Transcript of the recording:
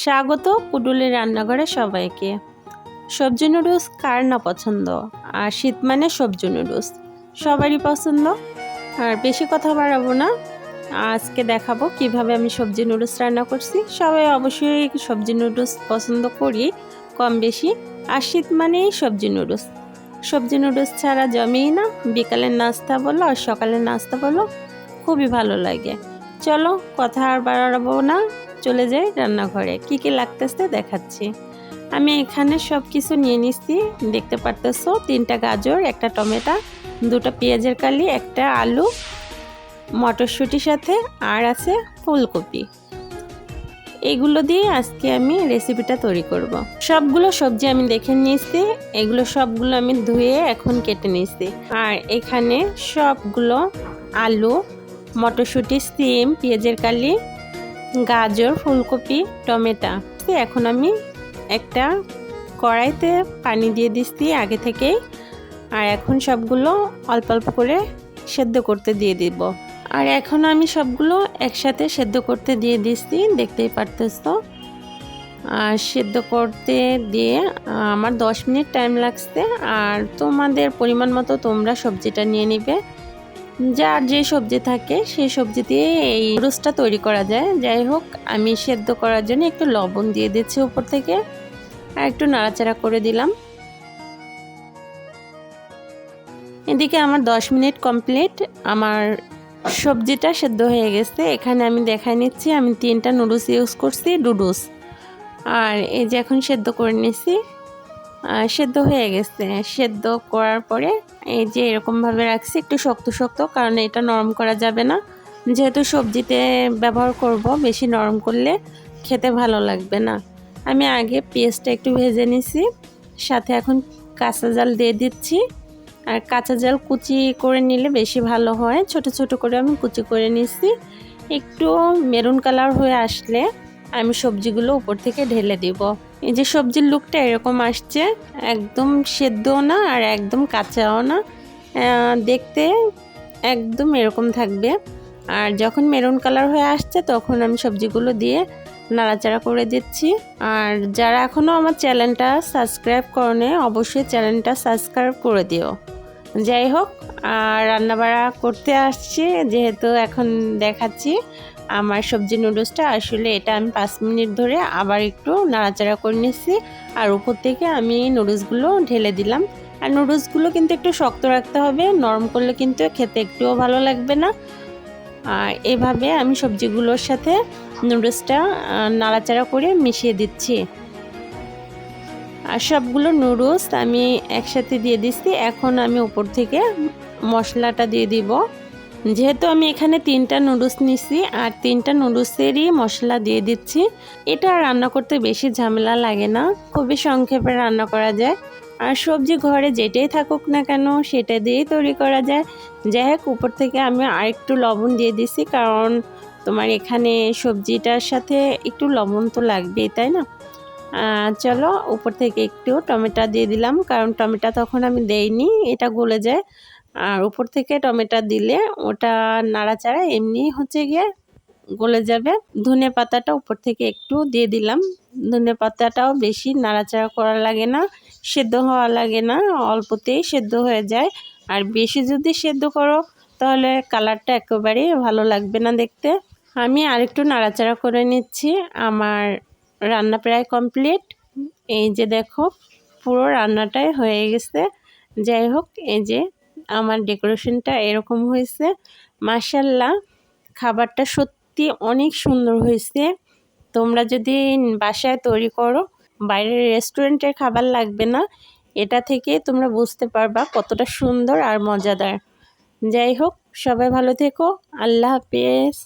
স্বাগত কুডুলের রান্নাঘরে সবাইকে। সবজি নুডলস কার না পছন্দ, আর শীত মানে সবজি নুডলস সবারই পছন্দ। আর বেশি কথা বাড়াবো না, আজকে দেখাবো কিভাবে আমি সবজি নুডলস রান্না করছি। সবাই অবশ্যই সবজি নুডলস পছন্দ করি কম বেশি, আর শীত মানেই সবজি নুডলস। সবজি নুডলস ছাড়া জমেই না, বিকালের নাস্তা বলো আর সকালের নাস্তা বলো, খুবই ভালো লাগে। চলো কথা আর বাড়াবো না, চলে যাই রান্নাঘরে। কি কি লাগতেছে দেখাচ্ছি। আমি এখানে সব কিছু নিয়ে নিচ্ছি, দেখতে পারতেছো। 3টা গাজর, একটা টমেটো, 2টা পেঁয়াজের কালি, একটা আলু, মটরশুঁটির সাথে আর আছে ফুলকপি। এগুলো দিয়ে আজকে আমি রেসিপিটা তৈরি করব। সবগুলো সবজি আমি দেখে নিয়েছি, এগুলো সবগুলো আমি ধুয়ে এখন কেটে নিয়েছি। আর এখানে সবগুলো আলু, মটরশুঁটি, সিম, পেঁয়াজের কালি, গাজর, ফুলকপি, টমেটো। এখন আমি একটা কড়াইতে পানি দিয়ে দিচ্ছি আগে থেকেই, আর এখন সবগুলো অল্প অল্প করে সেদ্ধ করতে দিয়ে দিব। আর এখন আমি সবগুলো একসাথে সেদ্ধ করতে দিয়ে দিচ্ছি, দেখতেই পারতেছো। আর সেদ্ধ করতে দিয়ে আমার 10 মিনিট টাইম লাগছে। আর তোমাদের পরিমাণ মতো তোমরা সবজিটা নিয়ে নিবে, যার যে সবজি থাকে সেই সবজি দিয়ে এই নুডলসটা তৈরি করা যায়। যাই হোক, আমি সেদ্ধ করার জন্য একটু লবণ দিয়ে দিচ্ছি উপর থেকে, আর একটু নাড়াচাড়া করে দিলাম। এদিকে আমার 10 মিনিট কমপ্লিট, আমার সবজিটা সেদ্ধ হয়ে গেছে। এখানে আমি দেখাই নিচ্ছি, আমি 3টা নুডলস ইউজ করছি, ডুডুস। আর এই যে এখন সেদ্ধ করে নিচ্ছি, সেদ্ধ হয়ে গেছে। সেদ্ধ করার পরে এই যে এরকমভাবে রাখছি, একটু শক্ত শক্ত, কারণ এটা নরম করা যাবে না, যেহেতু সবজিতে ব্যবহার করব। বেশি নরম করলে খেতে ভালো লাগবে না। আমি আগে পেঁয়াজটা একটু ভেজে নিছি, সাথে এখন কাঁচা জাল দিয়ে দিচ্ছি। আর কাঁচা জাল কুচি করে নিলে বেশি ভালো হয়, ছোট ছোট করে আমি কুচি করে নিছি। একটু মেরুন কালার হয়ে আসলে আমি সবজিগুলো উপর থেকে ঢেলে দিব। এই যে সবজির লুকটা এরকম আসছে, একদম সেদ্ধও না আর একদম কাঁচাও না, দেখতে একদম এরকম থাকবে। আর যখন মেরুন কালার হয়ে আসছে তখন আমি সবজিগুলো দিয়ে নাড়াচাড়া করে দিচ্ছি। আর যারা এখনও আমার চ্যানেলটা সাবস্ক্রাইব করেনি, অবশ্যই চ্যানেলটা সাবস্ক্রাইব করে দিও। যাই হোক, রান্নাবাড়া করতে আসছি যেহেতু, এখন দেখাচ্ছি আমার সবজি নুডলসটা। আসলে এটা আমি 5 মিনিট ধরে আবার একটু নাড়াচাড়া করে নিচ্ছি, আর উপর থেকে আমি নুডলসগুলো ঢেলে দিলাম। আর নুডলসগুলো কিন্তু একটু শক্ত রাখতে হবে, নরম করলে কিন্তু খেতে একটুও ভালো লাগবে না। আর এভাবে আমি সবজিগুলোর সাথে নুডলসটা নাড়াচাড়া করে মিশিয়ে দিচ্ছি। আর সবগুলো নুডলস আমি একসাথে দিয়ে দিচ্ছি। এখন আমি উপর থেকে মশলাটা দিয়ে দিব। যেহেতু আমি এখানে 3টা নুডলস নিছি, আর 3টা নুডলসেরই মশলা দিয়ে দিচ্ছি। এটা রান্না করতে বেশি ঝামেলা লাগে না, খুবই সংক্ষেপে রান্না করা যায়। আর সবজি ঘরে যেটাই থাকুক না কেন সেটা দিয়েই তৈরি করা যায়। যাই হোক, উপর থেকে আমি আরেকটু লবণ দিয়ে দিছি, কারণ তোমার এখানে সবজিটার সাথে একটু লবণ তো লাগবেই, তাই না? চলো, উপর থেকে একটু টমেটো দিয়ে দিলাম, কারণ টমেটো তখন আমি দেইনি, এটা গলে যায়। আর উপর থেকে টমেটো দিলে ওটা নাড়াচাড়া এমনি হচ্ছে গিয়ে গলে যাবে। ধনে পাতাটা উপর থেকে একটু দিয়ে দিলাম। ধনে পাতাটাও বেশি নাড়াচাড়া করা লাগে না, সেদ্ধ হওয়া লাগে না, অল্পতেই সেদ্ধ হয়ে যায়। আর বেশি যদি সেদ্ধ করো তাহলে কালারটা একেবারেই ভালো লাগবে না দেখতে। আমি আরেকটু নাড়াচাড়া করে নিচ্ছি। আমার রান্না প্রায় কমপ্লিট। এই যে দেখো, পুরো রান্নাটাই হয়ে গেছে। যাই হোক, এই যে আমার ডেকোরেশনটা এরকম হয়েছে। মাশাআল্লাহ, খাবারটা সত্যি অনেক সুন্দর হয়েছে। তোমরা যদি বাসায় তৈরি করো, বাইরের রেস্টুরেন্টের খাবার লাগবে না, এটা থেকে তোমরা বুঝতে পারবা কতটা সুন্দর আর মজাদার। যাই হোক, সবাই ভালো থেকো, আল্লাহ হাফেজ।